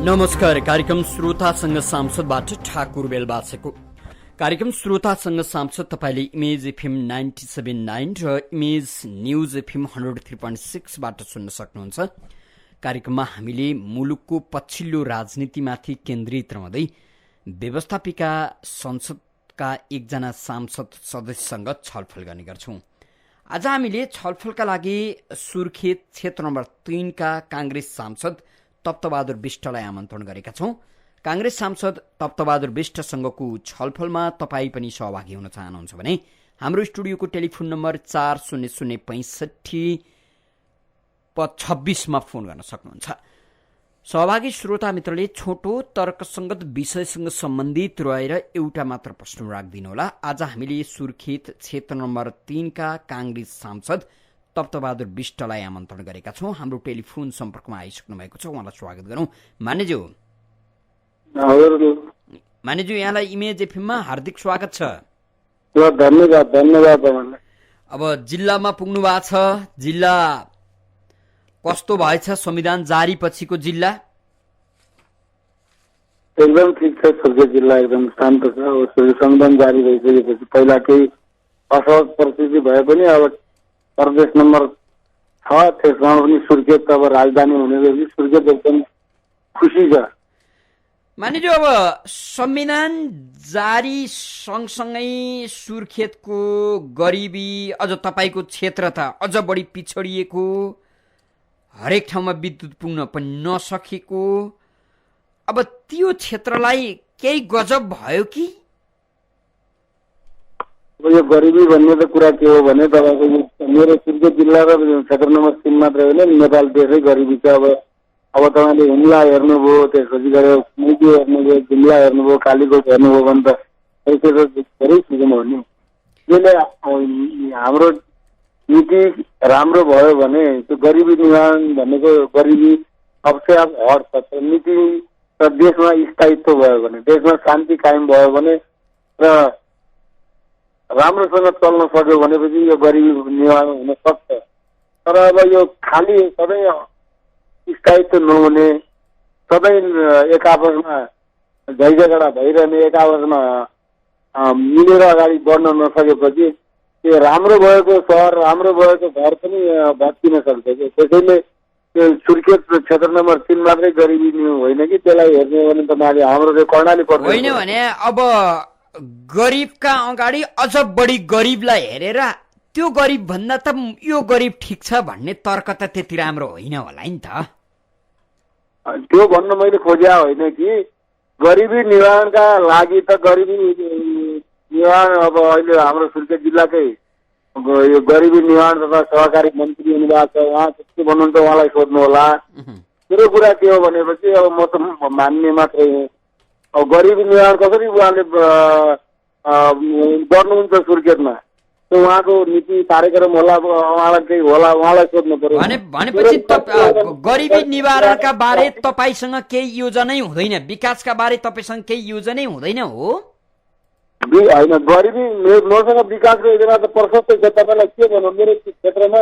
नमस्कार। कार्यक्रम श्रोतासँग सांसदबाट ठाकुर बेलबासेको। कार्यक्रम श्रोतासँग सांसद तपाईले इमेज एफएम 97.9 र इमेज न्यूज एफएम 103.6 बाट सुन्न सक्नुहुन्छ। कार्यक्रममा हामीले मुलुकको पछिल्लो राजनीतिमाथि केन्द्रित रहँदै व्यवस्थापिका संसदका एकजना सांसद सदस्यसँग छलफल गर्ने गर्छौं। आज हामीले छलफलका लागि सुर्खेत क्षेत्र नम्बर 3 का कांग्रेस सांसद तप्तबहादुर विष्टलाई आमन्त्रण गरेका छौं। कांग्रेस सांसद तप्तबहादुर विष्टसँगको छलफलमा तपाई पनि सहभागी हुन चाहनुहुन्छ भने हाम्रो स्टुडियोको टेलिफोन नम्बर 406526 मा फोन गर्न सक्नुहुन्छ। सहभागी श्रोता मित्रले छोटो तर्कसंगत विषयसँग सम्बन्धित रहेर एउटा मात्र प्रश्न राख्दिनुहोला। आज हामीले सुर्खेत क्षेत्र नम्बर 3 का कांग्रेस सांसद तप्तबहादुर विष्टलाई आमन्त्रण गरेका छौं। हाम्रो टेलिफोन सम्पर्कमा आइसक्नु भएको छ, उहाँलाई स्वागत गरौं। मान्यज्यू यहाँलाई इमेज एफएममा हार्दिक स्वागत छ। धन्यवाद धन्यवाद। अब जिल्लामा पुग्नु भएको छ। जिल्ला कस्तो भएछ? संविधान जारी पछिको जिल्ला एकदम ठिक छ। सुर्खेत जिल्ला एकदम शान्त छ। संविधान जारी भइसकेपछि पहिला केही असहज परिस्थिति भए पनि अब प्रदेश नम्बर 6 त्यसमा पनि सुर्खेत अब राजधानी हुने गरी सुर्खेत एकदम खुसी छ। मानिज्यू अब संविधान जारी सँगसँगै सुर्खेतको गरिबी, अझ तपाईको क्षेत्र त अझ बढी पिछडिएको, हरेक ठाउँमा विद्युत पुग्न पनि नसकेको, अब त्यो क्षेत्रलाई केही गजब भयो कि? यो गरिबी भन्ने त कुरा के हो भने तपाईँको मेरो सुर्खेत जिल्ला र क्षेत्र नम्बर 3 मात्रै होइन, नेपाल देशै गरिबी छ। अब तपाईँले हुम्ला हेर्नुभयो, त्यसपछि गएर मुगी हेर्नुभयो, जुम्ला हेर्नुभयो, कालीकोट हेर्नुभयो भने त धेरै सुगम हो नि। यसले हाम्रो नीति राम्रो भयो भने त्यो गरिबी निवारण भनेको गरिबी अवश्य हट्छ। नीति र देशमा स्थायित्व भयो भने, देशमा शान्ति कायम भयो भने र राम्रोसँग चल्न सक्यो भनेपछि यो गरिबी निवारण हुन सक्छ। तर अब यो खाली सधैँ स्थायित्व नहुने, सधैँ एक आपसमा झैझगडा भइरहने, एक आपसमा मिलेर अगाडि बढ्न नसकेपछि त्यो राम्रो भएको सहर, राम्रो भएको घर पनि भत्किन सक्छ। त्यसैले त्यो सुर्खेत क्षेत्र नम्बर 3 मात्रै गरिबी होइन कि, त्यसलाई हेर्ने भने तपाईँले हाम्रो कर्णाली पर्छ होइन भने अब गरिबका अगाडि अझ बढी गरिबलाई हेरेर त्यो गरिब भन्दा त यो गरिब ठिक छ भन्ने तर्क त त्यति राम्रो होइन होला नि त। त्यो भन्न मैले खोजे होइन कि गरिबी निवारणका लागि त गरिबी निवारण अब अहिले हाम्रो सुर्खेत जिल्लाकै यो गरिबी निवारण तथा सहकारी मन्त्री हुनुभएको छ, उहाँ के भन्नुहुन्छ उहाँलाई सोध्नु होला। मेरो कुरा के हो भनेपछि अब म त मान्ने मात्रै हो। अब गरिबी निवारण कसरी उहाँले गर्नुहुन्छ सुर्खेतमा, त्यो उहाँको नीति कार्यक्रम होला, उहाँलाई केही होला, उहाँलाई सोध्नु पर्यो। भनेपछि गरिबी निवारणका बारे तपाईसँग केही योजनै हुँदैन? विकासका बारे तपाईसँग केही योजनै हुँदैन हो? होइन, गरिबी मसँग विकासको योजना त प्रशस्त छ। तपाईँलाई के भनौँ, मेरो क्षेत्रमा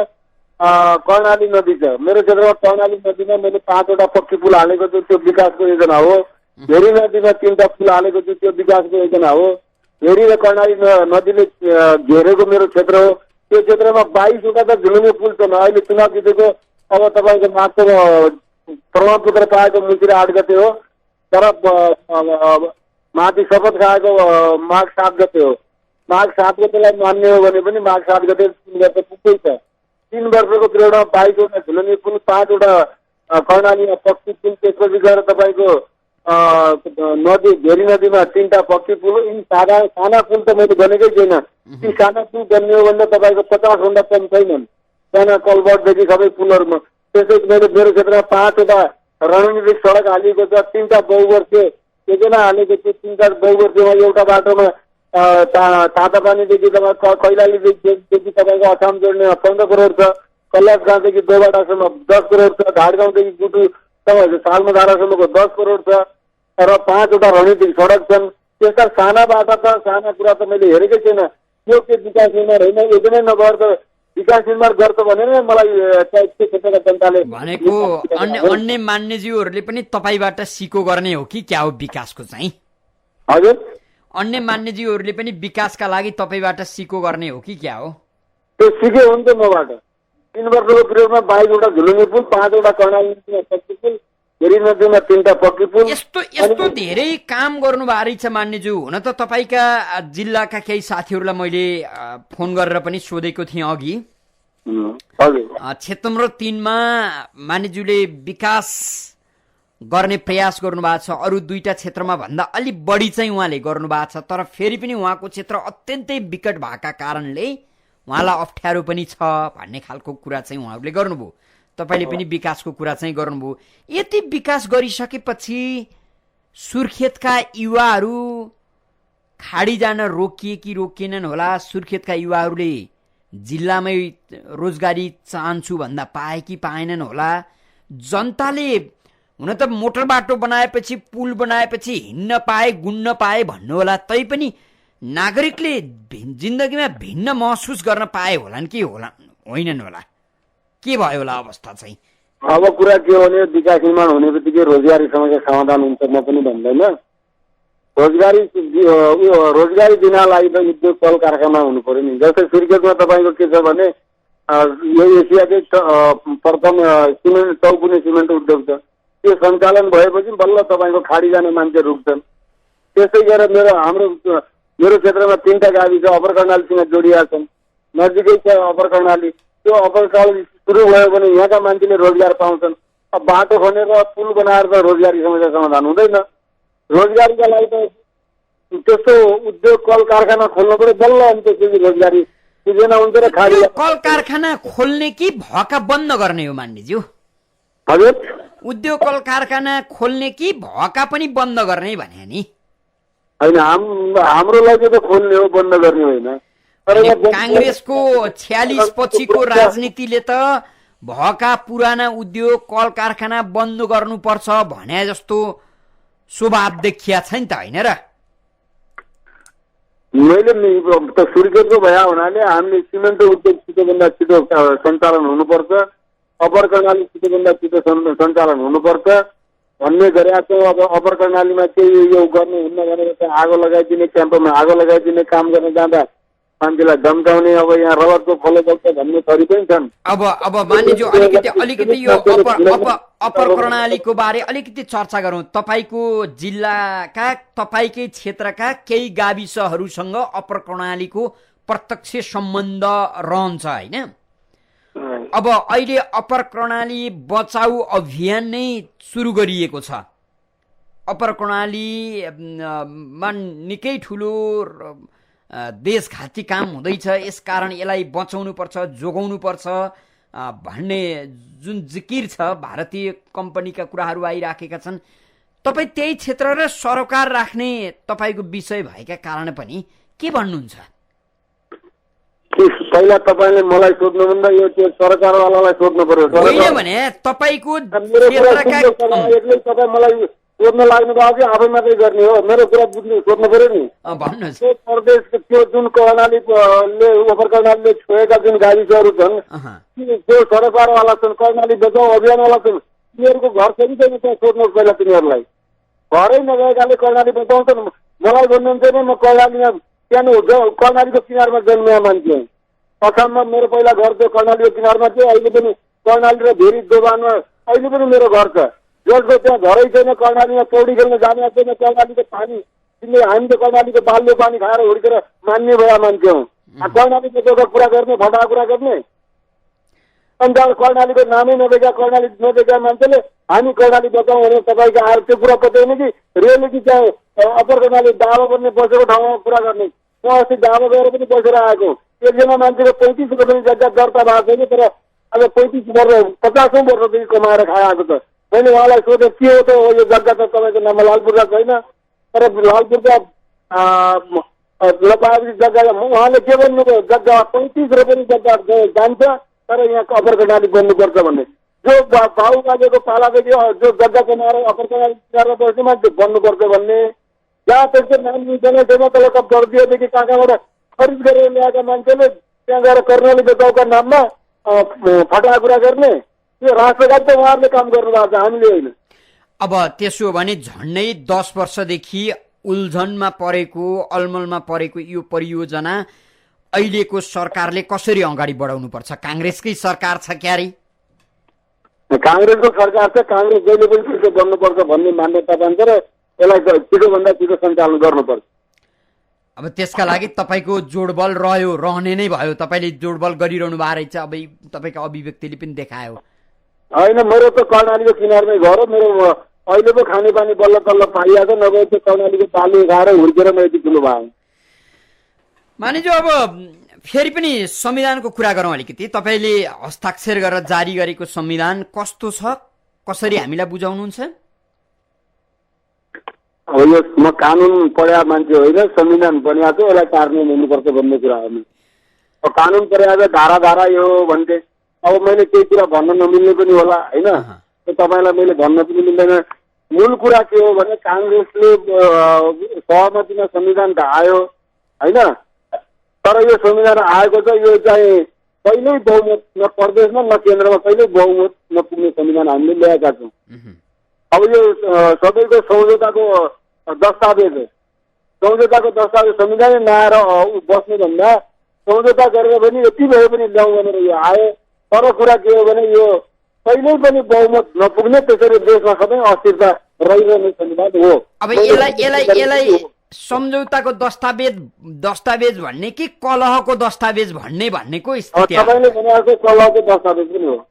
कर्णाली नदी छ। मेरो क्षेत्रमा कर्णाली नदीमा मैले 5 वटा पक्की पुल हालेको छु, त्यो विकासको योजना हो। भेरी नदीमा 3टा पुल हालेको छु, त्यो विकासको योजना हो। भेरी र कर्णाली नदीले घेरेको मेरो क्षेत्र हो। त्यो क्षेत्रमा 22 वटा त झुलुङ्गे पुल छन्। अहिले चुनाव जितेको अब तपाईँको मात्र प्रमाणपत्र पाएको मुसिर 8 गते हो, तर माथि शपथ खाएको माघ 7 गते हो। माघ 7 गतेलाई मान्ने हो भने पनि माघ 7 गते 3 वर्ष पुग्दै छ। 3 वर्षको पिरियडमा 22 वटा झुलुङ्गे पुल, 5 वटा कर्णालीमा पक्की पुल, त्यसपछि गएर तपाईँको नदी भेरी नदीमा 3टा पक्की पुल। यिनी साना पुल त मैले बनेकै छैन। ती साना पुल बन्ने हो भने तपाईँको 50 भन्दा कम छैनन्, साना कलबर्टदेखि सबै पुलहरूमा। त्यसै मैले मेरो क्षेत्रमा 5 वटा रणनीतिक सडक हालिएको छ, 3टा बहुवर्षीय योजना हालेको छु। 3टा बहुवर्षीयमा एउटा बाटोमा तातापानीदेखि तपाईँ कैलालीदेखि तपाईँको अछाम जोड्ने 15 करोड छ, कैलाश गाउँदेखि दोबाटासम्म 10 करोड छ, घाटगाउँदेखि गुटु तपाईँको सालमधारासम्मको 10 करोड छ, र 5 वटा रणनीतिक सडक छन्। त्यस्ता साना बाटा त साना कुरा त मैले हेरेकै छैन। यो के विकास योजना होइन, योजनै नभएर त विकास निर्माण गर्छ भनेर मलाई त्यो क्षेत्रका जनताले भनेको अन्य मान्यज्यूहरूले पनि तपाईँबाट सिको गर्ने हो कि क्या हो विकासको चाहिँ? हजुर, अन्य मान्यज्यूहरूले पनि विकासका लागि तपाईँबाट सिको गर्ने हो कि क्या हो? त्यो सिके हुन्छ मबाट। 3 वर्षको पिरियडमा 22 वटा झुलुङ्गे पुल, 5 वटा कर्णाली नदीमा पक्की पुल, हेरी नदीमा 3टा पक्की पुल। यस्तो धेरै काम गर्नुभएको रहेछ मान्यज्यू। हुन त तपाईँका जिल्लाका केही साथीहरूलाई मैले फोन गरेर पनि सोधेको थिएँ अघि। क्षेत्र नम्बर 3 मा मान्यज्यूले विकास गर्ने प्रयास गर्नुभएको छ, अरू 2टा क्षेत्रमा भन्दा अलिक बढी चाहिँ उहाँले गर्नुभएको छ। तर फेरि पनि उहाँको क्षेत्र अत्यन्तै विकट भएका कारणले उहाँलाई अप्ठ्यारो पनि छ भन्ने खालको कुरा चाहिँ उहाँहरूले गर्नुभयो। तपाईँले पनि विकासको कुरा चाहिँ गर्नुभयो। यति विकास गरिसकेपछि सुर्खेतका युवाहरू खाडी जान रोकिए कि रोकिएनन् होला? सुर्खेतका युवाहरूले जिल्लामै रोजगारी चाहन्छु भन्दा पाए कि पाएनन् होला? जनताले हुन त मोटर बाटो बनाएपछि, पुल बनाएपछि हिँड्न पाए, गुन्न पाए भन्नु होला, तैपनि नागरिकले जिन्दगीमा भिन्न महसुस गर्न पाए होलान् कि होइनन् होला? के भयो होला अवस्था चाहिँ? अब कुरा के हो भने विकास निर्माण हुने बित्तिकै रोजगारी समस्या समाधान हुन्छ म पनि भन्दैन। रोजगारी दिनलाई त उद्योग कल कारखाना हुनु पर्यो नि। जस्तै सुर्खेतमा तपाईँको के छ भने यो एसियाकै प्रथम सिमेन्ट चौकुने सिमेन्ट उद्योग छ। त्यो सञ्चालन भएपछि बल्ल तपाईँको खाडी जाने मान्छे रुक्छन्। त्यस्तै गरेर मेरो क्षेत्रमा 3टा गाविस छ, अप्पर कर्णालीसँग जोडिएका छन्, नजिकै छ अप्पर कर्णाली। त्यो अप्पर कर्णाली सुरु भयो भने यहाँका मान्छेले रोजगार पाउँछन्। अब बाटो खनेर पुल बनाएर त रोजगारी समस्या समाधान हुँदैन। रोजगारीका लागि त त्यस्तो उद्योग कल कारखाना खोल्नु पर्यो, बल्ल अनि त्यसपछि रोजगारी सिर्जना हुन्छ र खाडी। कल कारखाना खोल्ने कि भएका बन्द गर्ने हो मान्यज्यू? हजुर, उद्योग कल कारखाना खोल्ने कि भएका पनि बन्द गर्ने भने नि? होइन, हाम्रो लागि त खोल्ने हो, बन्द गर्ने होइन। कांग्रेसको 46 पछिको राजनीतिले त भएका पुराना उद्योग कल कारखाना बन्द गर्नुपर्छ भने जस्तो स्वभाव देखिया छ नि त, होइन र? मैले सुर्खेतको भए हुनाले हामीले सिमेन्ट उद्योग छिटोभन्दा छिटो सञ्चालन हुनुपर्छ, अप्पर कर्णाली छिटोभन्दा छिटो सञ्चालन हुनुपर्छ भन्ने गरेका छौँ। अब अप्पर कर्णालीमा केही यो गर्नु हुन्न भनेर त आगो लगाइदिने, क्याम्पमा आगो लगाइदिने काम गर्न जाँदा मान्छेलाई धम्काउने, अब यहाँ रगतको खोलो बग्छ भन्ने थरी पनि छन्। अब मान्यज्यू अलिकति यो अप्पर कर्णालीको बारे अलिकति चर्चा गरौँ। तपाईँको जिल्लाका, तपाईँकै क्षेत्रका केही गाविसहरूसँग अप्पर कर्णालीको प्रत्यक्ष सम्बन्ध रहन्छ, होइन? अब अहिले अप्पर कर्णाली बचाऊ अभियान नै सुरु गरिएको छ। अप्पर कर्णालीमा निकै ठुलो देशघाती काम हुँदैछ, यसकारण यसलाई बचाउनुपर्छ, जोगाउनुपर्छ भन्ने जुन जिकिर छ, भारतीय कम्पनीका कुराहरू आइराखेका छन्। तपाईँ त्यही क्षेत्र र सरोकार राख्ने तपाईँको विषय भएका कारण पनि के भन्नुहुन्छ? पहिला तपाईँले मलाई सोध्नुभन्दा यो त्यो सरकारवालालाई सोध्नु पर्यो। होइन भने तपाईँको तपाईँ मलाई सोध्न लाग्नु भयो कि आफै मात्रै गर्ने हो? मेरो कुरा बुझ्नु सोध्नु पर्यो नि। भन्नुहोस्। त्यो प्रदेशको त्यो जुन कर्णालीले अप्पर कर्णालीले छोएका जुन गाविसहरू छन्, त्यो सरकारवाला छन्, कर्णाली बचाउ अभियानवाला छन्, तिनीहरूको घर पनि छैन। त्यहाँ सोध्नुहोस् पहिला तिनीहरूलाई। घरै नगएकाले कर्णाली बचाउँछन्। मलाई भन्नुहुन्छ भने म कर्णालीमा सानो कर्णालीको किनारमा जन्मिया मान्छे हो। असममा मेरो पहिला घर थियो, कर्णालीको किनारमा थियो। अहिले पनि कर्णाली र भेरी दोबानमा अहिले पनि मेरो घर छ। जसको त्यहाँ घरै छैन, कर्णालीमा पौडी खेल्न जाने छैन, कर्णालीको पानी तिमीले, हामी त कर्णालीको बाल्यो पानी खाएर हुर्केर मान्ने भए मान्छे हौ। कर्णाली बचाउको कुरा गर्ने, फटाहा कुरा गर्ने, अन्त कर्णालीको नामै नदेख्या, कर्णाली नदेख्या मान्छेले हामी कर्णाली बचाउँ भने तपाईँको आएर त्यो कुरा बताउने कि रियालिटी चाहिँ अप्पर कर्णाली दावा गर्ने बसेको ठाउँमा कुरा गर्ने? म अस्ति दावा गएर पनि बसेर आएको। एकजना मान्छेको 35 रुपियाँ पनि जग्गा दर्ता भएको छैन, तर अब 35 वर्ष 50औं वर्षदेखि कमाएर खाएको छ। मैले उहाँलाई सोधेँ के हो त यो जग्गा त तपाईँको नाममा लालपुरका छैन, तर लालपुरका लगायत जग्गा उहाँले के भन्नुभयो? जग्गा 35 रुपियाँ जग्गा जान्छ, तर यहाँ अप्पर कर्णाली बन्नुपर्छ भन्ने। जो बाबु बाजेको पालादेखि जो जग्गा कमाएर अप्पर कर्णाली किनारमा बस्ने मान्छे बन्नुपर्छ भन्ने। जहाँ त्यसको नाम निस्केन छैन, तल गरिदिएदेखि कहाँबाट खरिद गरेर ल्याएका मान्छेले त्यहाँ गएर कर्णाली बचाउका नाममा फटाहा कुरा गर्ने, यो राष्ट्रघात त उहाँहरूले काम गर्नु भएको छ, हामीले होइन। अब त्यसो भने झन्डै 10 वर्षदेखि उल्झनमा परेको, अलमलमा परेको यो परियोजना अहिलेको सरकारले कसरी अगाडि बढाउनु पर्छ? कांग्रेसकै सरकार छ क्यारे? कांग्रेसको सरकार छ, कांग्रेस जहिले पनि छिटो बन्नुपर्छ भन्ने मान्यता पान्छ र यसलाई छिटोभन्दा छिटो सञ्चालन गर्नुपर्छ। अब त्यसका लागि तपाईँको जोडबल रहने नै भयो, तपाईँले जोडबल गरिरहनु भएको रहेछ, अब तपाईँको अभिव्यक्तिले पनि देखायो। होइन, मेरो त कर्णालीको किनारमै घर हो, मेरो अहिले पो खानेपानी बल्ल तल्ल पाइहाल्छ, नभए त्यो कर्णालीको बाली खाएर हुर्केर म यति ठुलो भयो। मानिज्यू, अब फेरि पनि संविधानको कुरा गरौँ अलिकति। तपाईँले हस्ताक्षर गरेर जारी गरेको संविधान कस्तो छ, कसरी हामीलाई बुझाउनुहुन्छ? अब यो म कानुन पढ्या मान्छे होइन, संविधान बनिया छ, यसलाई कार्यान्वयन हुनुपर्छ भन्ने कुरा हो। अब कानुन पढ्या धारा धारा यो भन्थे, अब मैले केही कुरा भन्न नमिल्ने पनि होला होइन, तपाईँलाई मैले भन्न पनि मिल्दैन। मूल कुरा के हो भने कांग्रेसले सहमतिमा संविधान ढायो होइन, तर यो संविधान आएको छ, यो चाहिँ कहिल्यै बहुमत न प्रदेशमा न केन्द्रमा कहिल्यै बहुमत नपुग्ने संविधान हामीले ल्याएका छौँ। अब यो सबैको सम्झौताको दस्तावेज हो, सम्झौताको दस्तावेज संविधानै नआएर बस्ने भन्दा सम्झौता गरेर पनि यति भए पनि ल्याउँ भनेर यो आयो। तर कुरा के हो भने यो कहिल्यै पनि बहुमत नपुग्ने, त्यसरी देशमा सबै अस्थिरता रहिरहने संविधान हो। अब यसलाई सम्झौताको दस्तावेज भन्ने कि कलहको दस्तावेज भन्नेको स्थिति तपाईँले भनेको कलहको दस्तावेज पनि हो।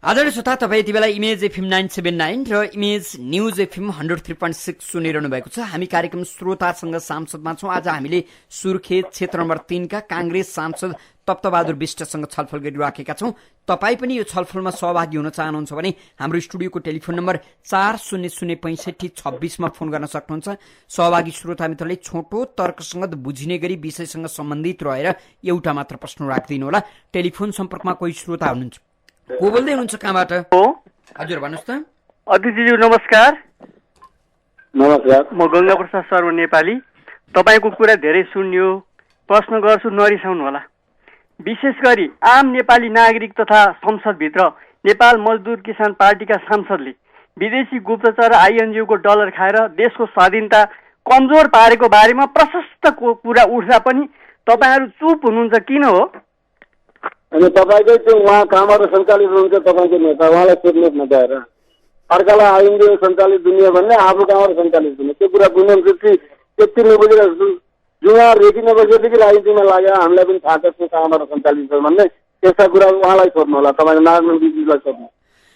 आदरणीय श्रोता, तपाईँ यति बेला इमेज एफएम 979 र इमेज न्युज एफएम 103.6 सुनिरहनु भएको छ। हामी कार्यक्रम श्रोतासँग सांसदमा छौँ। आज हामीले सुर्खेत क्षेत्र नम्बर 3 का कांग्रेस सांसद तप्तबहादुर विष्टसँग छलफल गरिराखेका छौँ। तपाईँ पनि यो छलफलमा सहभागी हुन चाहनुहुन्छ भने हाम्रो स्टुडियोको टेलिफोन नम्बर 400656 मा फोन गर्न सक्नुहुन्छ। सहभागी श्रोता मित्रले छोटो तर्कसंगत बुझिने गरी विषयसँग सम्बन्धित रहेर एउटा मात्र प्रश्न राख्दिनु होला। टेलिफोन सम्पर्कमा कोही श्रोता हुनुहुन्छ। को बोल्दै हुनुहुन्छ, कहाँबाट? हजुर भन्नुहोस् त। अध्यक्षज्यू नमस्कार। नमस्कार, म गंगा प्रसाद शर्मा नेपाली। तपाईँको कुरा धेरै सुन्यो, प्रश्न गर्छु, नरिसाउनु होला। विशेष गरी आम नेपाली नागरिक तथा संसदभित्र नेपाल मजदुर किसान पार्टीका सांसदले विदेशी गुप्तचर आइएनजिओको डलर खाएर देशको स्वाधीनता कमजोर पारेको बारेमा प्रशस्त कुरा उठ्दा पनि तपाईँहरू चुप हुनुहुन्छ, किन हो? अनि तपाईँकै त्यो उहाँ कहाँबाट सञ्चालित हुनुहुन्छ, तपाईँको नेता, उहाँलाई सोध्नुहोस् न गएर। अर्कालाई आइएनजिओ सञ्चालित दुनियाँ भन्ने आफू कहाँबाट सञ्चालित हुने, त्यो कुरा बुझ्नुहुन्छ कि त्यति नबुझेर जुवा रेखी नबसेदेखि राजनीतिमा लाग्यो, हामीलाई पनि थाहा छ त्यो कहाँबाट सञ्चालित छ भन्ने। त्यस्ता कुरा उहाँलाई सोध्नु होला, तपाईँले नारायण विजीलाई सोध्नु,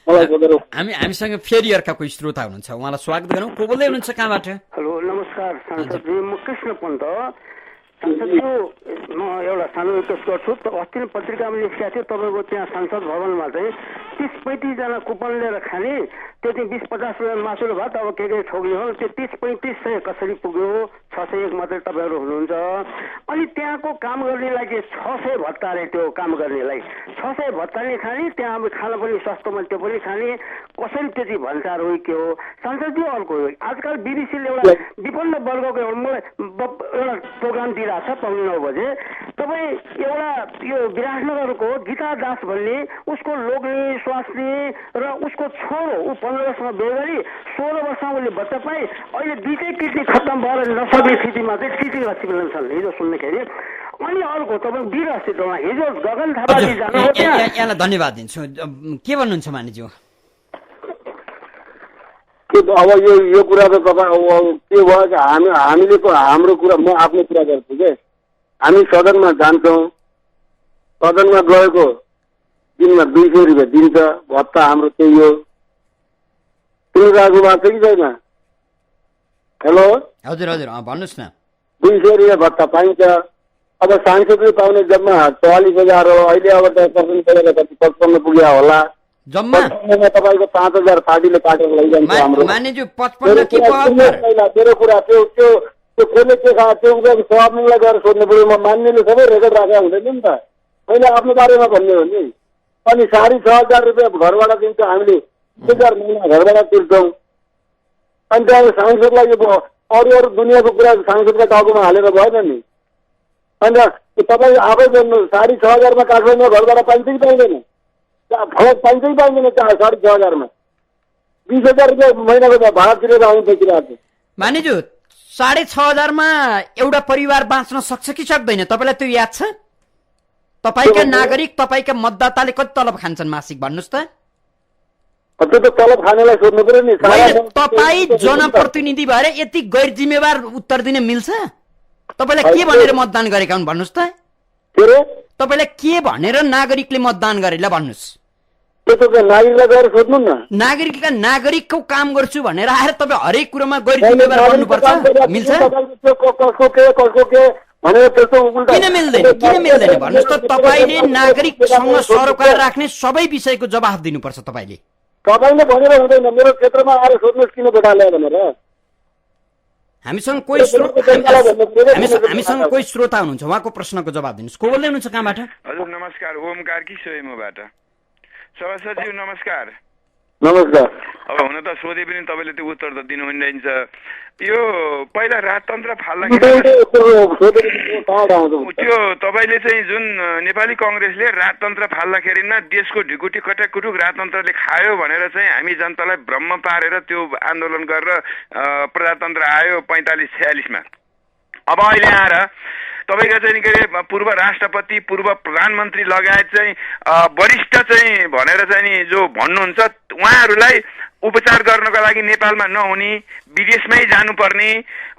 मलाई सोधेर। हामीसँग फेरि अर्का कोही श्रोता हुनुहुन्छ, उहाँलाई स्वागत गरौँ। को बोल्दै हुनुहुन्छ, कहाँबाट? हेलो नमस्कार सांसदजी, म कृष्ण पन्त। सांसदज्यू, म एउटा सानो रिक्वेस्ट गर्छु। अस्ति नै पत्रिकामा लेखेको थियो तपाईँको त्यहाँ संसद भवनमा चाहिँ 30-35 जना कुपन लिएर खाने, त्यो चाहिँ 20-50 रुपियाँ मासुले भात, अब के ठोक्यो हो, त्यो 30-35 कसरी पुग्यो? 601 मात्रै तपाईँहरू हुनुहुन्छ। अनि त्यहाँको काम गर्नेलाई चाहिँ 600 भत्ता अरे, त्यो काम गर्नेलाई 600 भत्ताले खाने, त्यहाँ अब खाना पनि सस्तोमा त्यो पनि खाने, कसरी त्यो चाहिँ भन्सार हो के हो? सांसदज्यू, अर्को आजकल बिबिसीले एउटा विपन्न वर्गको मलाई एउटा प्रोग्राम दिइरहेको छ 9 बजे। तपाईँ एउटा यो विराटनगरको गीता दास भन्ने, उसको लोग्ने स्वास्नी र उसको छोरो, ऊ 15 वर्षमा बिहे गरी 16 वर्षमा उसले बच्चा पाए, अहिले दुईटै किडनी खत्तम भएर नसक्ने स्थितिमा चाहिँ टिचिङ हस्पिटल छन् हिजो सुन्दाखेरि। अनि अर्को तपाईँ वीर हस्पिटलमा हिजो गगन थापाजी जानुभयो त्यहाँ। यहाँलाई धन्यवाद दिन्छु। के भन्नुहुन्छ मानिज्यू? अब यो कुरा त तपाईँ के भयो कि हामीले हाम्रो कुरा, म आफ्नो कुरा गर्छु के, हामी सदनमा जान्छौँ, सदनमा गएको दिनमा 200 रुपियाँ दिन्छ भत्ता, हाम्रो त्यही हो। सुनिरहेको भएको छ कि छैन? हेलो, हजुर हजुर भन्नुहोस् न। 200 रुपियाँ भत्ता पाइन्छ। अब सांसदले पाउने जम्मा 44,000 हो, अहिले अब 10% गरेर कति 55 पुग्यो होला जम्मा। तपाईँको 5,000 पार्टीले काटेर लैजान्छ हाम्रो। मानिज्यू 55 के मेरो कुरा त्यो कसले के खा, त्यो सभामुखलाई गएर सोध्नु पऱ्यो। म मान्नेले सबै रेकर्ड राखेको हुँदैन नि त, मैले आफ्नो बारेमा भन्ने हो नि। अनि 6,500 रुपियाँ घरबाट दिन्छ, हामीले 2,000 महिना घरबाट तिर्छौँ। अनि त्यहाँ सांसदलाई यो अरू दुनियाँको कुरा सांसदका टाउकोमा हालेर भएन नि। अन्त तपाईँ आफै बोल्नु 6,500 काठमाडौँमा घरबाट पाइन्छ कि पाइँदैन? फरक पाइन्छ कि पाइँदैन? 6,500 20,000 रुपियाँ महिनाको भाडा तिरेर आउनु देखिरहेको छु। मानिजू 6,500 एउटा परिवार बाँच्न सक्छ कि सक्दैन? तपाईँलाई त्यो याद छ? तपाईँका नागरिक तपाईँका मतदाताले कति तलब खान्छन् मासिक भन्नुहोस् त? त्यो त तलब खानेलाई सोध्नु पर्यो नि। तपाईँ जनप्रतिनिधि भएर यति गैर जिम्मेवार उत्तर दिन मिल्छ? तपाईँलाई के भनेर मतदान गरेका हुन् भन्नुहोस् त? तपाईँलाई के भनेर नागरिकले मतदान गरे ल भन्नुहोस्? त्यो त नागरिकलाई गएर सोध्नु न। नागरिकको काम गर्छु भनेर आएर तपाईँ हरेक कुरोमा गैर जिम्मेवार बन्नुपर्छ? मिल्छ? किन मिल्दैन भन्नुहोस् त? तपाईँले नागरिकसँग सरोकार राख्ने सबै विषयको जवाफ दिनुपर्छ। तपाईँले भनेर हुँदैन, मेरो क्षेत्रमा आएर सोध्नुहोस् किन भोट हाल्यो भनेर। हामीसँग कोही श्रोता हुनुहुन्छ, उहाँको प्रश्नको जवाब दिनुहोस्। को बोल्दै हुनुहुन्छ, कहाँबाट? हजुर नमस्कार, ओम कार्की सोहेमबाट। सभासदज्यू नमस्कार। नमस्कार। अब हुन त सोधे पनि तपाईँले त्यो उत्तर त दिनुहुँदैन। यो पहिला राजतन्त्र फाल्दाखेरि त्यो तपाईँले चाहिँ जुन नेपाली कङ्ग्रेसले राजतन्त्र फाल्दाखेरिमा देशको ढिकुटी कटाकुटुक राजतन्त्रले खायो भनेर चाहिँ हामी जनतालाई भ्रम पारेर त्यो आन्दोलन गरेर प्रजातन्त्र आयो 45-46 अब अहिले आएर तपाईँका चाहिँ के अरे पूर्व राष्ट्रपति, पूर्व प्रधानमन्त्री लगायत चाहिँ वरिष्ठ चाहिँ भनेर चाहिँ नि जो भन्नुहुन्छ, उहाँहरूलाई उपचार गर्नको लागि नेपालमा नहुने, विदेशमै जानुपर्ने,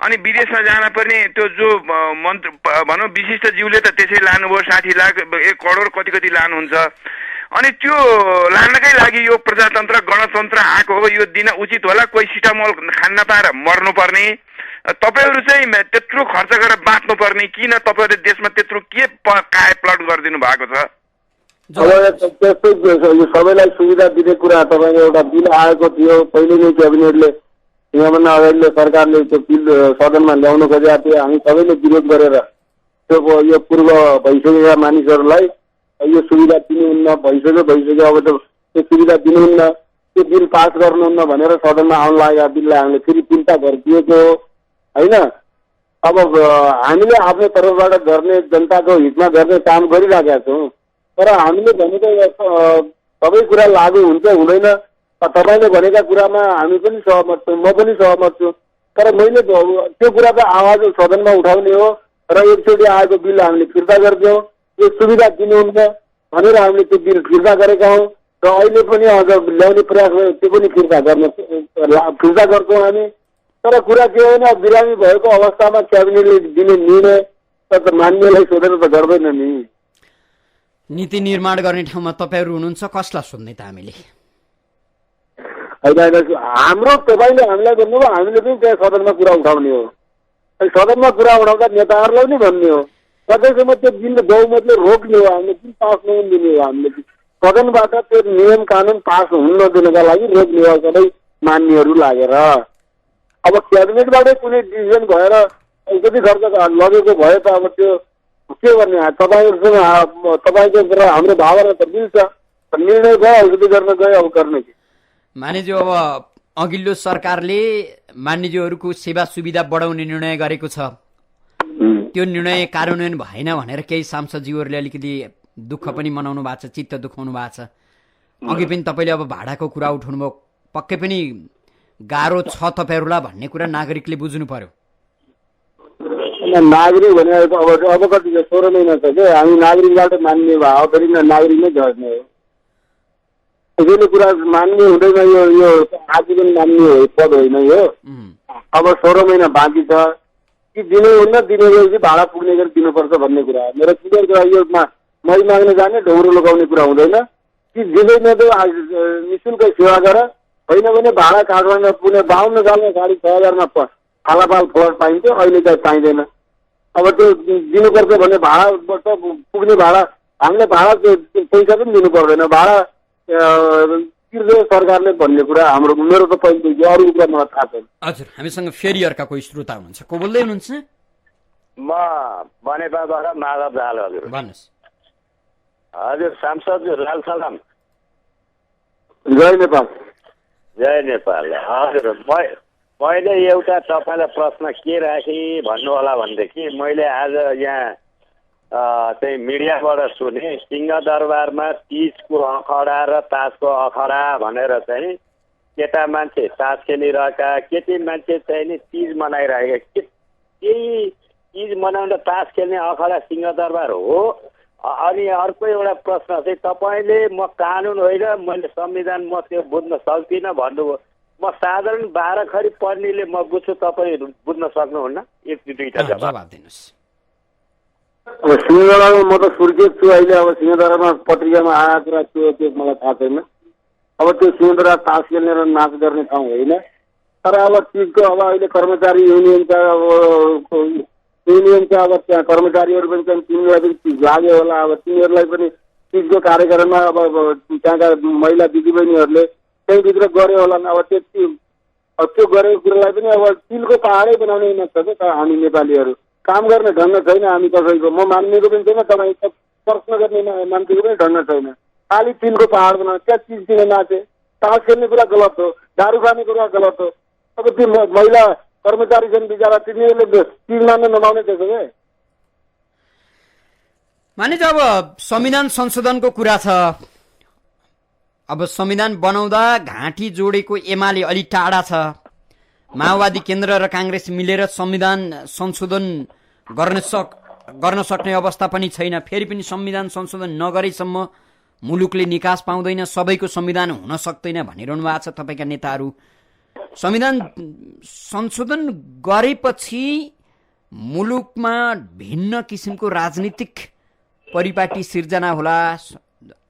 अनि विदेशमा जान पर्ने त्यो जो मन्त्री भनौँ विशिष्ट ज्यूले त त्यसै लानुभयो 60 लाख 1 करोड कति लानुहुन्छ। अनि त्यो लानकै लागि यो प्रजातन्त्र गणतन्त्र आएको हो, यो दिन उचित होला? कोही सिटामोल खान नपाएर मर्नुपर्ने, तपाईँहरू चाहिँ त्यत्रो खर्च गरेर बाँच्नुपर्ने, किन तपाईँहरूले देशमा त्यत्रो के काय प्लट गरिदिनु भएको छ? त्यस्तै यो सबैलाई सुविधा दिने कुरा तपाईँको एउटा बिल आएको थियो पहिले नै क्याबिनेटले, यहाँभन्दा अगाडिले सरकारले त्यो बिल सदनमा ल्याउन खोजेका थियो। हामी सबैले विरोध गरेर त्यो यो पूर्व भइसकेका मानिसहरूलाई यो सुविधा दिनुहुन्न, भइसक्यो अब त त्यो सुविधा दिनुहुन्न, त्यो बिल पास गर्नुहुन्न भनेर सदनमा आउन लागेका बिललाई हामीले फेरि फिर्ता गरिदिएको हो होइन। अब हामीले आफ्नो तर्फबाट गर्ने जनताको हितमा गर्ने काम गरिरहेका छौँ, तर हामीले भनेको सबै कुरा लागू हुन्छ हुँदैन। तपाईँले भनेका कुरामा हामी पनि सहमत छौँ, म पनि सहमत छु, तर मैले त्यो कुराको आवाज सदनमा उठाउने हो र एकचोटि आएको बिल हामीले फिर्ता गरिदियौँ। यो सुविधा दिनुहुन्न भनेर हामीले त्यो बिल फिर्ता गरेका हौँ र अहिले पनि अझ ल्याउने प्रयास भयो, त्यो पनि फिर्ता गर्छौँ हामी। तर कुरा के हो भने बिरामी भएको अवस्थामा क्याबिनेटले दिने निर्णय त मान्नेलाई सोधेर त गर्दैन नि। नीति निर्माण गर्ने ठाउँमा तपाईँहरू हुनुहुन्छ, कसलाई सोध्ने त हामीले? हाम्रो तपाईँले हामीलाई भन्नुभयो, हामीले पनि त्यहाँ सदनमा कुरा उठाउने हो। सदनमा कुरा उठाउँदा नेताहरूलाई पनि भन्ने हो, कतैसम्म त्यो बिल बहुमतले रोक्ने हो, हामीले बिल पास नहुने हो। हामीले सदनबाट त्यो नियम कानुन पास हुन नदिनका लागि रोक्ने हो सबै मान्नेहरू लागेर। अब क्याबिनेटबाटै कुनै डिसिजन भएर यति खर्च लगेको भयो त अब त्यो के गर्ने? तपाईँको हाम्रो भावना त मिल्छ, निर्णय भयो औषधि गर्न गयो, अब गर्ने के? मानिज्यू, अब अघिल्लो सरकारले मानिज्यूहरूको सेवा सुविधा बढाउने निर्णय गरेको छ, त्यो निर्णय कार्यान्वयन भएन भनेर केही सांसदज्यूहरूले अलिकति दुःख पनि मनाउनु भएको छ, चित्त दुखाउनु भएको छ। अघि पनि तपाईँले अब भाडाको कुरा उठाउनु भयो, पक्कै पनि गाह्रो छ तपाईँहरूलाई भन्ने कुरा नागरिकले बुझ्नु पर्यो। नागरिक भने अब कति 16 महिना छ क्या, हामी नागरिकबाट मान्ने भयो फेरि नागरिक नै झर्ने हो। त्यसैले कुरा मान्ने हुँदैन, यो आजीवन मान्ने पद होइन यो। अब 16 महिना बाँकी छ कि दिने हुन्न, दिने गएपछि भाडा पुग्ने गरी दिनुपर्छ भन्ने कुरा। मेरो क्लियर कुरा यो मै माग्न जाने ढौरो लगाउने कुरा हुँदैन कि दिँदै नदेऊ निःशुल्क सेवा गर, होइन भने भाडा काठमाडौँ पुग्ने 52 सालमा 6,500 फालाफाल फ्लट पाइन्थ्यो, अहिले चाहिँ पाइँदैन। अब त्यो दिनुपर्छ भने भाडाबाट पुग्ने भाडा हामीले भाडा पैसा पनि दिनु पर्दैन, भाडा तिर्दै सरकारले भन्ने कुरा हाम्रो मेरो त पहिलेदेखि, अरू कुरा मलाई थाहा छैन। हजुर, हामीसँग फेरि अर्का कोही श्रोता हुनुहुन्छ, को बोल्दै हुनुहुन्छ? म बनेपाबाट माधव दाहाल। हजुर भन्नुहोस्। हजुर सांसद लाल सलाम। जय नेपाल। जय नेपाल। हजुर मैले एउटा तपाईँलाई प्रश्न के राखेँ भन्नु होला भनेदेखि, मैले आज यहाँ चाहिँ मिडियाबाट सुने सिंहदरबारमा तीजको अखडा र तासको अखडा भनेर चाहिँ केटा मान्छे तास खेलिरहेका केटी मान्छे चाहिँ नि तीज मनाइरहेका केही तीज मनाउन तास खेल्ने अखडा सिंहदरबार हो। अनि अर्को एउटा प्रश्न चाहिँ तपाईँले म कानुन होइन मैले संविधान म त्यो बुझ्न सक्दिनँ भन्नुभयो। म साधारण 12 खरी पढ्नेले म बुझ्छु, तपाईँ बुझ्न सक्नुहुन्न? एक दुईटा जवाब दिनुहोस्। अब सिंहदरबारमा म त सुर्खेत छु अहिले। अब सिंहदरबारमा पत्रिकामा आएको कुरा त्यो मलाई थाहा छैन। अब त्यो सिंहदरबार तास खेल्ने र नाच गर्ने ठाउँ होइन। तर अब चिजको अब अहिले कर्मचारी युनियनका अब त्यहाँ कर्मचारीहरू पनि छन्, तिनीहरूलाई पनि चिज लाग्यो होला। अब तिनीहरूलाई पनि चिजको कार्यक्रममा अब त्यहाँका महिला दिदीबहिनीहरूले त्यहीँभित्र गऱ्यो होला। अब त्यो गरेको कुरालाई पनि अब तिलको पहाडै बनाउने नसक्छ त। हामी नेपालीहरू काम गर्ने ढङ्ग छैन हामी कसैको। म मान्नेको पनि छैन, तपाईँ प्रश्न गर्ने मान्छेको पनि ढङ्ग छैन। खालि तिलको पहाड बनाउने, त्यहाँ चिज किन नाचे? तास खेल्ने कुरा गलत हो, दारू खाने कुरा गलत हो। अब त्यो महिला कर्मचारी छन् बिचरा, तिनीहरूले चिज मान्न नमाउने त्यसो भए। मानिज अब संविधान संशोधनको कुरा छ। अब संविधान बनाउँदा घाँटी जोडेको एमाले अलि टाढा छ। माओवादी केन्द्र र कांग्रेस मिलेर संविधान संशोधन गर्न सक्ने अवस्था पनि छैन। फेरि पनि संविधान संशोधन नगरेसम्म मुलुकले निकास पाउँदैन, सबैको संविधान हुन सक्दैन भनिरहनु भएको छ तपाईँका नेताहरू। संविधान संशोधन गरेपछि मुलुकमा भिन्न किसिमको राजनीतिक परिपाटी सिर्जना होला,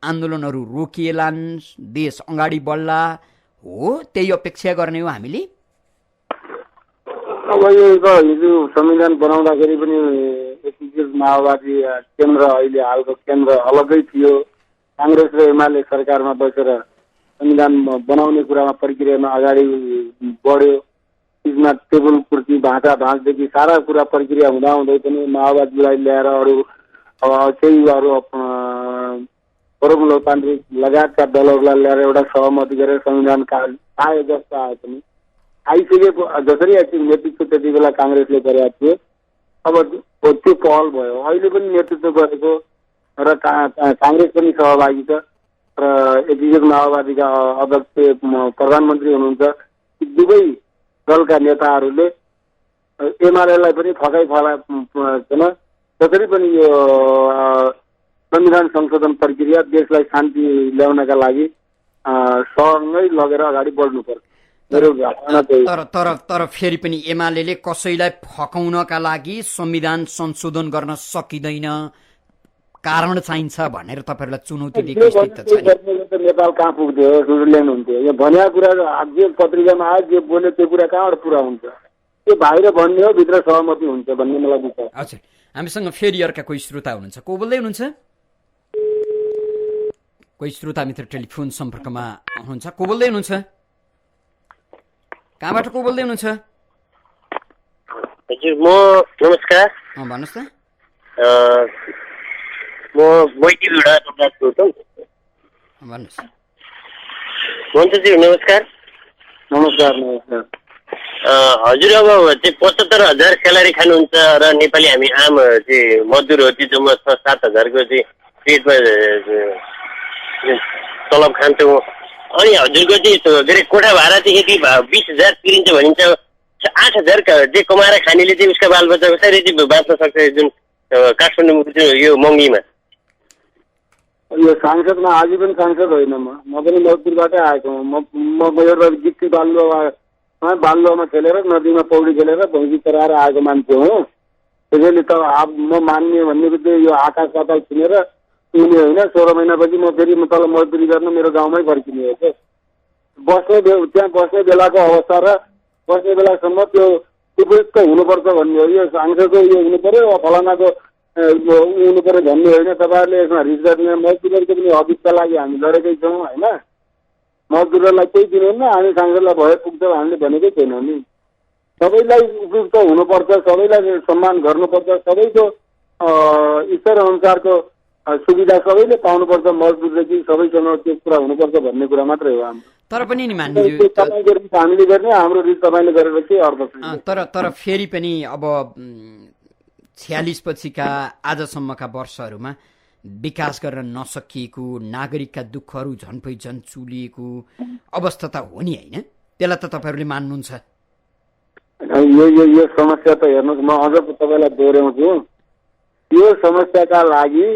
आन्दोलनहरू रोकिएलान्, देश अगाडि बढ्ला हो, त्यही अपेक्षा गर्ने हो हामीले। अब यो संविधान बनाउँदाखेरि पनि एकीकृत माओवादी केन्द्र अहिले हालको केन्द्र अलग्गै थियो। कांग्रेस र एमाले सरकारमा बसेर संविधान बनाउने कुरामा प्रक्रियामा अगाडि बढ्यो। त्यसमा टेबल कुर्सी भाँचा भाँचदेखि सारा कुरा प्रक्रिया हुँदाहुँदै पनि माओवादीलाई ल्याएर अरू प्रमुख लोकतान्त्रिक लगायतका दलहरूलाई ल्याएर एउटा सहमति गरेर संविधान आयो जस्तो आए पनि आइसकेको जसरी नेतृत्व त्यति बेला कांग्रेसले गरेका थियो। अब त्यो पहल भयो, अहिले पनि नेतृत्व गरेको र कांग्रेस पनि सहभागी छ र एकीकृत माओवादीका अध्यक्ष प्रधानमन्त्री हुनुहुन्छ। दुवै दलका नेताहरूले एमालेलाई पनि फकाइ फलाएन। जसरी पनि यो संविधान संशोधन प्रक्रिया देशलाई शान्ति ल्याउनका लागि सँगै लगेर अगाडि बढ्नुपर्छ। तर फेरि पनि एमाले कसैलाई फकाउनका लागि संविधान संशोधन गर्न सकिँदैन, कारण चाहिन्छ भनेर तपाईँहरूलाई चुनौती दिएको स्थिति छ। नेपाल कहाँ पुग्थ्यो? स्विजरल्यान्ड हुन्थ्यो। यो भनेको कुरा जे पत्रिकामा आयो जे बोल्यो त्यो कुरा कहाँबाट पुरा हुन्छ? त्यो बाहिर भन्ने हो, भित्र सहमति हुन्छ भन्ने मलाई विचार। हजुर, हामीसँग फेरि अर्का कोही श्रोता हुनुहुन्छ। को बोल्दै हुनुहुन्छ? कोही श्रोता मित्र टेलिफोन सम्पर्कमा हुनुहुन्छ। को बोल्दै हुनुहुन्छ? कहाँबाट को बोल्दै हुनुहुन्छ? हजुर, म नमस्कार। भन्नुहोस् त। म बैटीबाट भन्नुहोस्। मन्त्रीज्यू नमस्कार। नमस्कार। नमस्कार। हजुर, अब चाहिँ 75,000 स्यालेरी खानुहुन्छ र नेपाली हामी आम चाहिँ मजदुर हो चाहिँ जम्मा 6-7,000 को चाहिँ पेटमा तलब खान्छौँ। अनि हजुरको चाहिँ के अरे कोठा भाडा चाहिँ यदि 20,000 तिरिन्छ भनिन्छ, 8,000 जे कमाएर खानेले चाहिँ उसका बालबच्चा कसरी चाहिँ बाँच्न सक्छ जुन काठमाडौँको यो महँगीमा? यो सांसदमा आजीवन सांसद होइन, म पनि मजदुरबाटै आएको हुँ। म एउटा गिट्टी बालुवामा खेलेर नदीमा पौडी खेलेर भैँसी चराएर आएको मान्छे हो। त्यसैले त म मान्ने भन्ने बित्तिकै यो आकाश पाताल छुनेर उनी होइन। 16 महिनापछि म फेरि तल मजदुरी गर्न मेरो गाउँमै फर्किने हो। त्यहाँ बस्ने बेलाको अवस्था र बस्ने बेलासम्म त्यो उपयुक्त हुनुपर्छ भन्ने हो। यो सांसदको यो हुनु पर्यो, फलानाको हुनु पर्यो भन्ने होइन। तपाईँहरूले यसमा रिस गर्ने मजदुरहरूको पनि हकका लागि हामी लडेकै छौँ होइन। मजदुरहरूलाई केही दिनुहुन्न, हामी सांसदलाई भए पुग्छ हामीले भनेकै छैनौँ नि। सबैलाई उपयुक्त हुनुपर्छ, सबैलाई सम्मान गर्नुपर्छ, सबैको स्तर अनुसारको सुविधा सबैले पाउनुपर्छ। मजदुरदेखि सबैसँग त्यो कुरा हुनुपर्छ भन्ने कुरा मात्रै हो हाम्रो। तर पनि नि मान्नु तपाईँको रिस हामीले गर्ने, हाम्रो रिस तपाईँले गरेर के अर्थ छ? तर फेरि पनि अब 46 पछिका आजसम्मका वर्षहरूमा विकास गर्न नसकिएको, नागरिकका दुःखहरू झन्पै झन् चुलिएको अवस्था त हो नि, होइन? त्यसलाई त तपाईँहरूले मान्नुहुन्छ? यो समस्या त हेर्नुहोस्, म अझ तपाईँलाई दोहोऱ्याउँछु, यो समस्याका लागि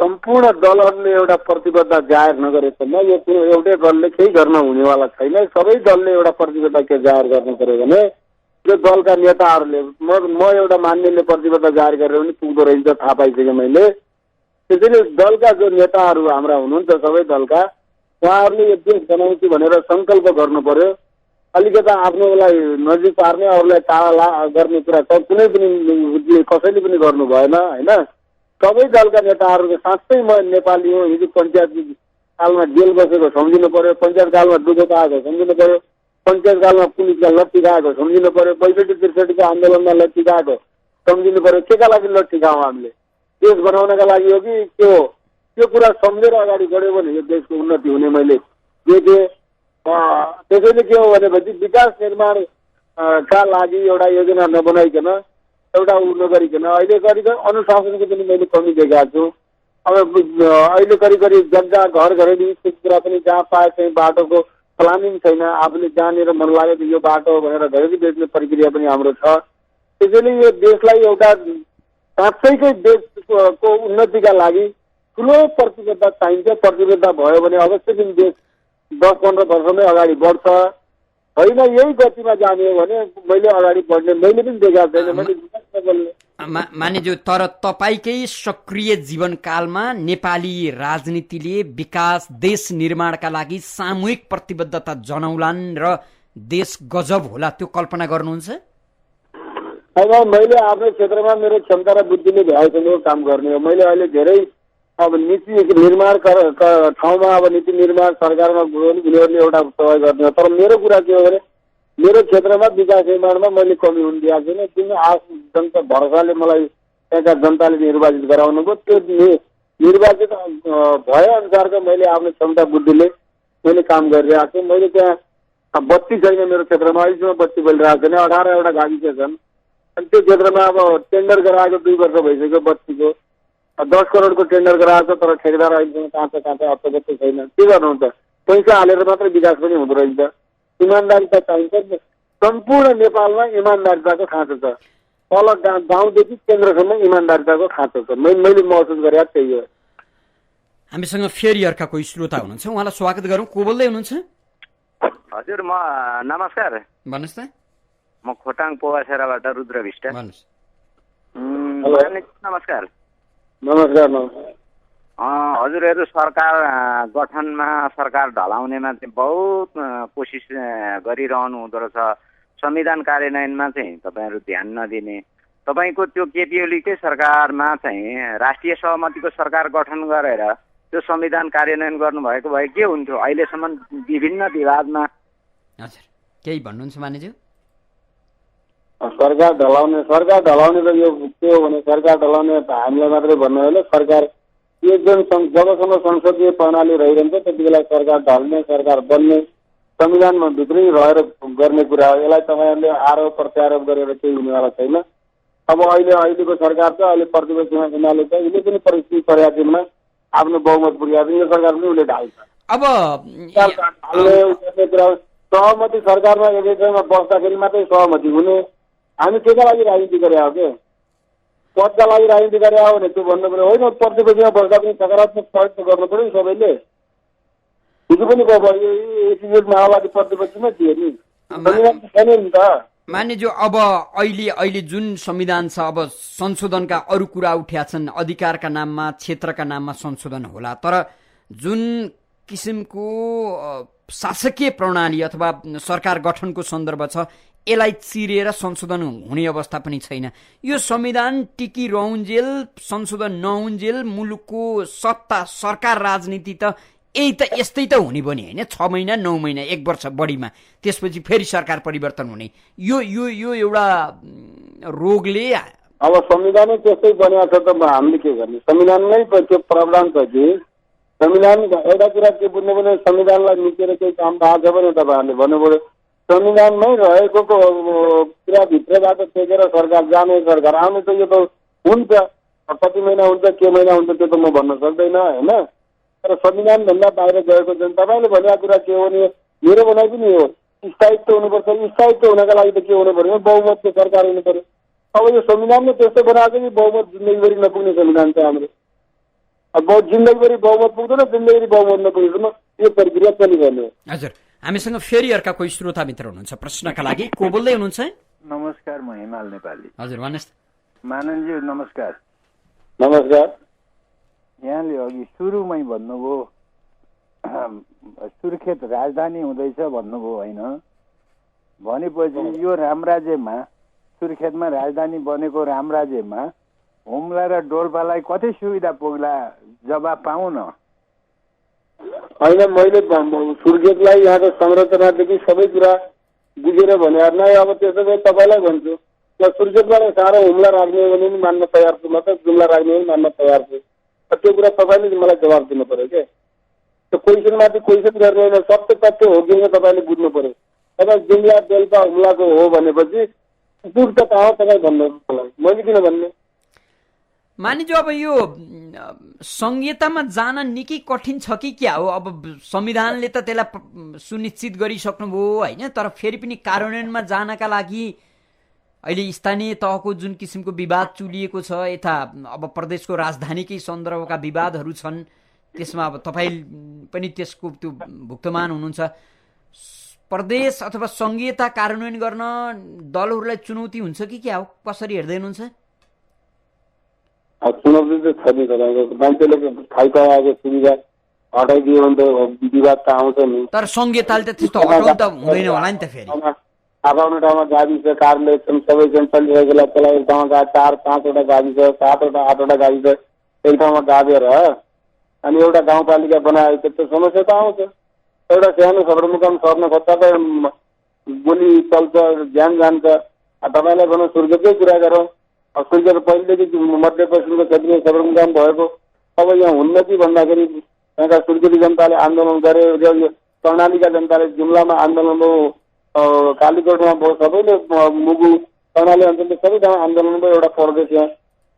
सम्पूर्ण दलहरूले एउटा प्रतिबद्धता जाहेर नगरेसम्म यो कुरो एउटै दलले केही गर्न हुनेवाला छैन। सबै दलले एउटा प्रतिबद्धता के जाहेर गर्नु पर्यो भने त्यो दलका नेताहरूले म एउटा मान्यले प्रतिबद्धता जाहेर गरेर पनि पुग्दो रहेछ, थाहा पाइसकेँ मैले। त्यसैले दलका जो नेताहरू हाम्रा हुनुहुन्छ सबै दलका, उहाँहरूले यो देश बनाउँछु भनेर सङ्कल्प गर्नु पर्यो। अलिकता आफ्नोलाई नजिक पार्ने, अरूलाई टाढा गर्ने कुरा त कुनै पनि कसैले पनि गर्नु भएन, होइन? सबै दलका नेताहरूले साँच्चै म नेपाली हो, हिजो पञ्चायत कालमा जेल बसेको सम्झिनु पर्यो, पञ्चायत कालमा दुःख पाएको सम्झिनु पर्यो, पञ्चायत कालमा पुलिसका लट्ठी खाएको सम्झिनु पर्यो, 65-63 आन्दोलनमा लट्ठी खाएको सम्झिनु पर्यो। केका लागि लट्ठी खाउँ हामीले? देश बनाउनका लागि हो कि के हो? त्यो कुरा सम्झेर अगाडि बढ्यो भने यो देशको उन्नति हुने मैले देखेँ। त्यसैले के हो भनेपछि विकास निर्माण का लागि एउटा योजना नबनाइकन, एउटा नगरिकन अहिले करिब अनुशासनको पनि मैले कमी देखाएको छु। अब अहिले करिब जग्गा घर घरेलु कुरा पनि जहाँ पाए चाहिँ बाटोको प्लानिङ छैन, आफूले जहाँनिर मन लाग्यो कि यो बाटो हो भनेर घरेलु बेच्ने प्रक्रिया पनि हाम्रो छ। त्यसैले यो देशलाई एउटा साँच्चैकै देशको उन्नतिका लागि ठुलो प्रतिबद्धता चाहिन्छ। प्रतिबद्धता भयो भने अवश्य पनि देश 10-15 वर्षमै अगाडि बढ्छ। होइन यही गतिमा जाने हो भने मैले अगाडि बढ्ने मैले पनि देखाएको छैन। मैले मानेज्यू, तर तपाईँकै सक्रिय जीवनकालमा नेपाली राजनीतिले विकास, देश निर्माणका लागि सामूहिक प्रतिबद्धता जनाउलान् र देश गजब होला, त्यो कल्पना गर्नुहुन्छ? अब मैले आफ्नो क्षेत्रमा मेरो क्षमता र बुद्धिले भ्याएसम्म काम गर्ने हो। मैले अहिले धेरै अब नीति निर्माण ठाउँमा अब नीति निर्माण सरकारमा उनीहरूले एउटा सहयोग गर्ने हो। तर मेरो कुरा के हो भने मेरो क्षेत्रमा विकास निर्माणमा मैले कमी हुन दिएको छैन। जुन जनता भरोसाले मलाई त्यहाँका जनताले निर्वाचित गराउनुभयो, त्यो निर्वाचित भए अनुसारको मैले आफ्नो क्षमता बुद्धिले मैले काम गरिरहेको छु। मैले त्यहाँ बत्ती छैन मेरो क्षेत्रमा, अहिलेसम्म बत्ती बलिरहेको छैन। 18वटा गाविस छन् अनि त्यो क्षेत्रमा अब टेन्डर गराएको 2 वर्ष भइसक्यो बत्तीको। 10 करोडको टेन्डर गराएको छ, तर ठेकेदार अहिलेसम्म कहाँ अत्तगत्तै छैन। के गर्नुहुन्छ? पैसा हालेर मात्रै विकास पनि हुँदो रहेछ। इमान्दारिता चाहिन्छ। सम्पूर्ण नेपालमा इमान्दारिताको खाँचो छ। तल गाउँदेखि केन्द्रसम्म इमान्दारिताको खाँचो छ। मैले महसुस गरेँ त्यही हो। हामीसँग फेरि अर्का कोही श्रोता हुनुहुन्छ, उहाँलाई स्वागत गरौँ। को बोल्दै हुनुहुन्छ? हजुर, म नमस्कार। भन्नुहोस् त। म खोटाङ पोवासेराबाट रुद्र विष्ट। भन्नुहोस्। नमस्कार। नमस्कार। हजुरहरू सरकार गठनमा, सरकार ढलाउनेमा चाहिँ बहुत कोसिस गरिरहनु हुँदो रहेछ। संविधान कार्यान्वयनमा चाहिँ तपाईँहरू ध्यान नदिने, तपाईँको त्यो केपी ओलीकै सरकारमा चाहिँ राष्ट्रिय सहमतिको सरकार गठन गरेर त्यो संविधान कार्यान्वयन गर्नुभएको भए के हुन्थ्यो? अहिलेसम्म विभिन्न विवादमा। हजुर, केही भन्नुहुन्छ मानिज्यू? सरकार ढलाउने त यो के हो भने सरकार ढलाउने हामीलाई मात्रै भन्नु होइन। सरकार एकदम जबसम्म संसदीय प्रणाली रहिरहन्छ त्यति बेला सरकार ढल्ने, सरकार बन्ने संविधानमा भित्रै रहेर गर्ने कुरा हो। यसलाई तपाईँहरूले आरोप प्रत्यारोप गरेर केही हुनेवाला छैन। अब अहिलेको सरकार छ, अहिले प्रतिपक्षमा एमाले छ, उसले पनि परिस्थिति पर्याप्तमा आफ्नो बहुमत पुर्याएको यो सरकार पनि उसले ढाल्छ। अब सहमति सरकारमा एकैमा बस्दाखेरि मात्रै सहमति हुने। हामी केका लागि राजनीति गरे हो के? पदका लागि राजनीति गरे हो भने त्यो भन्नु पर्यो। होइन, प्रतिपक्षमा बस्दा पनि सकारात्मक प्रयोग गर्नु पर्यो नि सबैले। हिजो पनि माओवादी प्रतिपक्षमा थिए नि, छैन नि त। मानिज्यू, अब अहिले जुन संविधान छ, अब संशोधनका अरू कुरा उठ्या छन्। अधिकारका नाममा, क्षेत्रका नाममा संशोधन होला, तर जुन किसिमको शासकीय प्रणाली अथवा सरकार गठनको सन्दर्भ छ यसलाई चिरेर संशोधन हुने अवस्था पनि छैन। यो संविधान टिकिरहुन्जेल, संशोधन नहुन्जेल मुलुकको सत्ता, सरकार, राजनीति त यस्तै त हुने पनि होइन। 6 महिना 9 महिना 1 वर्ष बढीमा, त्यसपछि फेरि सरकार परिवर्तन हुने यो एउटा रोगले। अब संविधानै त्यस्तै बनिएको छ त हामीले के गर्ने? संविधानमै त्यो प्रावधान छ कि संविधान एउटा कुरा के बुझ्नु भने संविधानलाई मिचेर केही काम भएको छ भने तपाईँहरूले भन्नु पर्यो संविधानमै रहेको कुरा भित्रबाट टेकेर सरकार जाने सरकार आउने त यो त हुन्छ, कति महिना हुन्छ के महिना हुन्छ त्यो त म भन्न सक्दैन होइन। तर संविधानभन्दा बाहिर गएको जुन तपाईँले भनेको कुरा के हो भने मेरो भनाइ पनि हो, स्थायित्व हुनुपर्छ। स्थायित्व हुनका लागि त के हुनु पर्यो, बहुमतको सरकार हुनु पर्यो। अब यो संविधानले त्यस्तो बनाएको कि बहुमत जिन्दगीभरि नपुग्ने संविधान छ हाम्रो। अब जिन्दगीभरि बहुमत पुग्दैन, जिन्दगीभरि बहुमत नपुग्दैन, यो प्रक्रिया चलिरहने हो। हजुर, हामीसँग फेरि अर्का कोही श्रोता मित्र हुनुहुन्छ प्रश्नका लागि। को बोल्दै हुनुहुन्छ? नमस्कार, म हिमाल नेपाली। हजुर भन्नुहोस्। माननजी नमस्कार। नमस्कार। यहाँले अघि सुरुमै भन्नुभयो सुर्खेत राजधानी हुँदैछ भन्नुभयो होइन? भनेपछि यो रामराज्यमा सुर्खेतमा राजधानी बनेको रामराज्यमा हुम्ला र डोल्पालाई कति सुविधा पुग्ला जवाब पाउन। होइन, मैले सुर्खेतलाई यहाँको संरचनादेखि सबै कुरा बुझेर भने नै। अब त्यसो भए तपाईँलाई भन्छु, सुर्खेतबाट साह्रो हुम्ला राख्ने भने पनि मान्न तयार छु, मतलब जुम्ला राख्ने पनि मान्न तयार छु। त्यो कुरा तपाईँले मलाई जवाब दिनु पर्यो क्या। त्यो क्वेसनमाथि क्वेसन गर्ने होइन, सत्य तथ्य हो कि तपाईँले बुझ्नु पर्यो। तपाईँ जुम्ला डोल्पा हुम्लाको हो भनेपछि पुग्छ कहाँ हो तपाईँ भन्नु मलाई, मैले किन भन्ने। मानिज्यू अब यो संहितामा जान निकै कठिन छ कि क्या हो? अब संविधानले त त्यसलाई सुनिश्चित गरिसक्नुभयो होइन, तर फेरि पनि कार्यान्वयनमा जानका लागि अहिले स्थानीय तहको जुन किसिमको विवाद चुलिएको छ, यता अब प्रदेशको राजधानीकै सन्दर्भका विवादहरू छन्, त्यसमा अब तपाईँ पनि त्यसको त्यो भुक्तमान हुनुहुन्छ। प्रदेश अथवा संघीयता कार्यान्वयन गर्न दलहरूलाई चुनौती हुन्छ कि क्या हो? कसरी हेर्दै हुनुहुन्छ? चुनौती त छ नि तपाईँको, मान्छेले थाहै पाएको सुविधा हटाइदियो भने त विवाद त आउँछ नि। तर संघीयताले त त्यस्तो हटाउनु त हुँदैन होला नि त। फेरि आफ्नो ठाउँमा गाविस कार्यालय छन्, सबै छन्, चलिरहेको त्यसलाई एक ठाउँमा 4-5वटा गाविस 7वटा 8वटा गाविस एक ठाउँमा गाभेर अनि एउटा गाउँपालिका बनायो त्यस्तो समस्या त आउँछ। एउटा सानो सदरमुकाम सर्न खोज्दा त गोली चल्छ, ज्यान जान्छ। तपाईँलाई भनौँ सुर्खेतकै कुरा गरौँ, सुर्खेत पहिलेदेखि मध्यपश्चिमको क्षेत्रीय सदरमुकाम भएको, अब यहाँ हुन्न कि भन्दाखेरि यहाँका सुर्खेती जनताले आन्दोलन गरे, कर्णालीका जनताले जुम्लामा आन्दोलन भयो, कालीकोटमा भयो, सबैले मुगु कर्णाली अञ्चलले सबै ठाउँ आन्दोलन भयो। एउटा प्रदेश यहाँ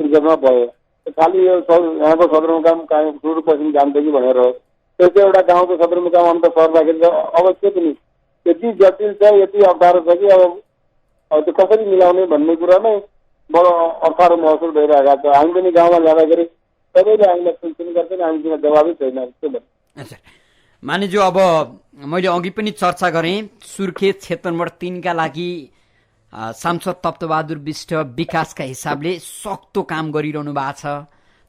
सुर्खेतमा भयो, खालि यो यहाँको सदरमुकाम सुदूरपश्चिम जान्छ कि भनेर हो। त्यो चाहिँ एउटा गाउँको सदरमुकाम अन्त सर्दाखेरि अवश्य पनि यति जटिल छ, यति अप्ठ्यारो छ कि अब त्यो कसरी मिलाउने भन्ने कुरा नै बडो अप्ठ्यारो महसुस भइरहेको छ। हामी पनि गाउँमा जाँदाखेरि सबैले हामीलाई सुनसुन गर्छन्, हामीसँग जवाबै छैन। के भन्नु मानिज्यू, अब मैले अघि पनि चर्चा गरेँ, सुर्खेत क्षेत्र नम्बर 3 का लागि सांसद तप्तबहादुर विष्ट विकासका हिसाबले सक्दो काम गरिरहनु भएको छ,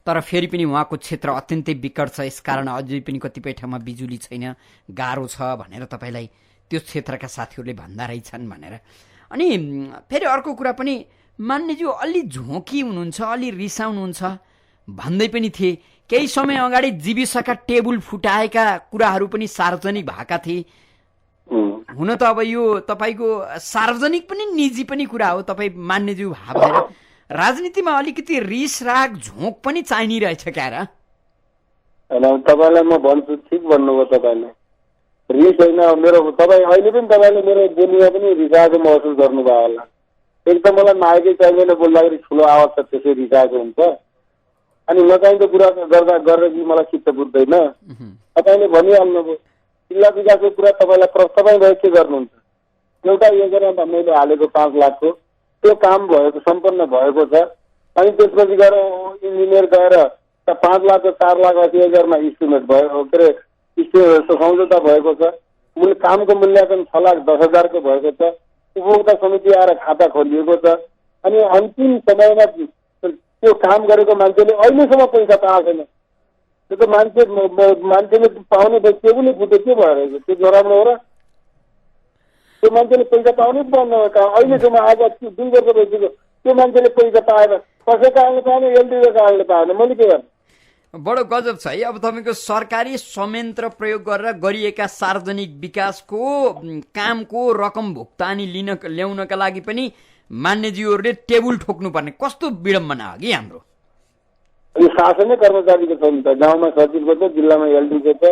तर फेरि पनि उहाँको क्षेत्र अत्यन्तै विकट छ, यसकारण अझै पनि कतिपय ठाउँमा बिजुली छैन, गाह्रो छ भनेर तपाईँलाई त्यो क्षेत्रका साथीहरूले भन्दा रहेछन् भनेर। अनि फेरि अर्को कुरा पनि मान्यज्यू अलि झोकी हुनुहुन्छ, अलि रिसाउनुहुन्छ भन्दै पनि थिए। केही समय अगाडि जीविसका टेबुल फुटाएका कुराहरू पनि सार्वजनिक भएका थिए। हुन त अब यो तपाईँको सार्वजनिक पनि निजी पनि कुरा हो, तपाईँ मान्यज्यू भएर राजनीतिमा अलिकति रिस राग झोक पनि चाहिने रहेछ क्या र? तपाईँलाई म भन्छु, ठिक भन्नुभयो तपाईँले, रिस होइन मेरो। तपाईँ अहिले पनि तपाईँले मेरो बोलीमा पनि रिसाएको महसुस गर्नुभयो होला। एक त मलाई मागेकै चाहिँदैन बोल्दाखेरि ठुलो आवाज त त्यसै रिसाएको हुन्छ, अनि नचाहिँदो कुरा गर्दा गरेर कि मलाई चित्त बुझ्दैन। तपाईँले भनिहाल्नुभयो जिल्ला विकासको कुरा, तपाईँलाई तपाईँ भए के गर्नुहुन्छ? एउटा योजना मैले हालेको 5 लाखको त्यो काम भएको सम्पन्न भएको छ, अनि त्यसपछि गएर इन्जिनियर गएर 5 लाख 4 लाख 80,000मा इस्टिमेट भयो, के अरे सम्झौता भएको छ। कामको मूल्याङ्कन 6,10,000 भएको छ। उपभोक्ता समिति आएर खाता खोलिएको छ, अनि अन्तिम समयमा त्यो काम गरेको मान्छेले अहिलेसम्म पैसा पाएको छैन। त्यो त मान्छेले पाउने त त्यो पनि फुट्यो, के भएर त्यो नराम्रो हो र? त्यो मान्छेले पैसा पाउनै पर्ने हो। अहिलेसम्म आज 2 वर्ष भइसक्यो त्यो मान्छेले पैसा पाएन, कसै कारणले पाएन, एलडीको कारणले पाएन, मैले के गर्नु? बडो गजब छ है। अब तपाईँको सरकारी संयन्त्र प्रयोग गरेर गरिएका सार्वजनिक विकासको कामको रकम भुक्तानी ल्याउनका लागि पनि मान्यज्यूहरूले टेबुल ठोक्नुपर्ने कस्तो विडम्बना हो कि हाम्रो? यो शासनै कर्मचारीको छ नि त। गाउँमा सचिवको छ, जिल्लामा एलडीको छ,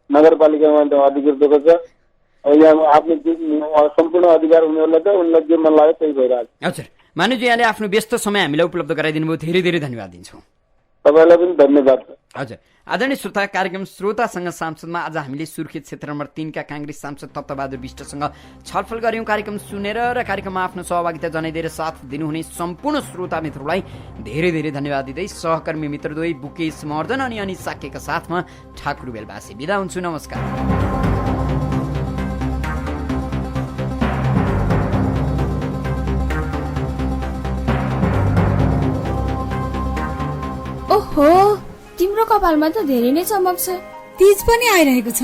नगरपालिकामा अधिकृतको छ, यहाँ आफ्नो सम्पूर्ण अधिकार उनीहरूलाई छ, उनीलाई जे मन लाग्यो त्यही भइरहेको छ। हजुर, मानुजी यहाँले आफ्नो व्यस्त समय हामीलाई उपलब्ध गराइदिनु भयो, धेरै धेरै धन्यवाद दिन्छौँ। तपाईँलाई पनि धन्यवाद। हजुर, आदरणीय श्रोता, कार्यक्रम श्रोतासँग सांसदमा आज हामीले सुर्खेत क्षेत्र नम्बर 3 का कांग्रेस सांसद तप्तबहादुर विष्टसँग छलफल गर्यौं। कार्यक्रम सुनेर र कार्यक्रममा आफ्नो सहभागिता जनाइदिएर साथ दिनुहुने सम्पूर्ण श्रोता मित्रहरूलाई धेरै धेरै धन्यवाद दिँदै सहकर्मी मित्रद्वय बुकेश महर्जन अनि अनित साक्यका साथमा ठाकुर बेलबासी बिदा हुन्छु। नमस्कार। ओहो, तिम्रो कपालमा त धेरै नै चमक छ। तीज पनि आइरहेको छ।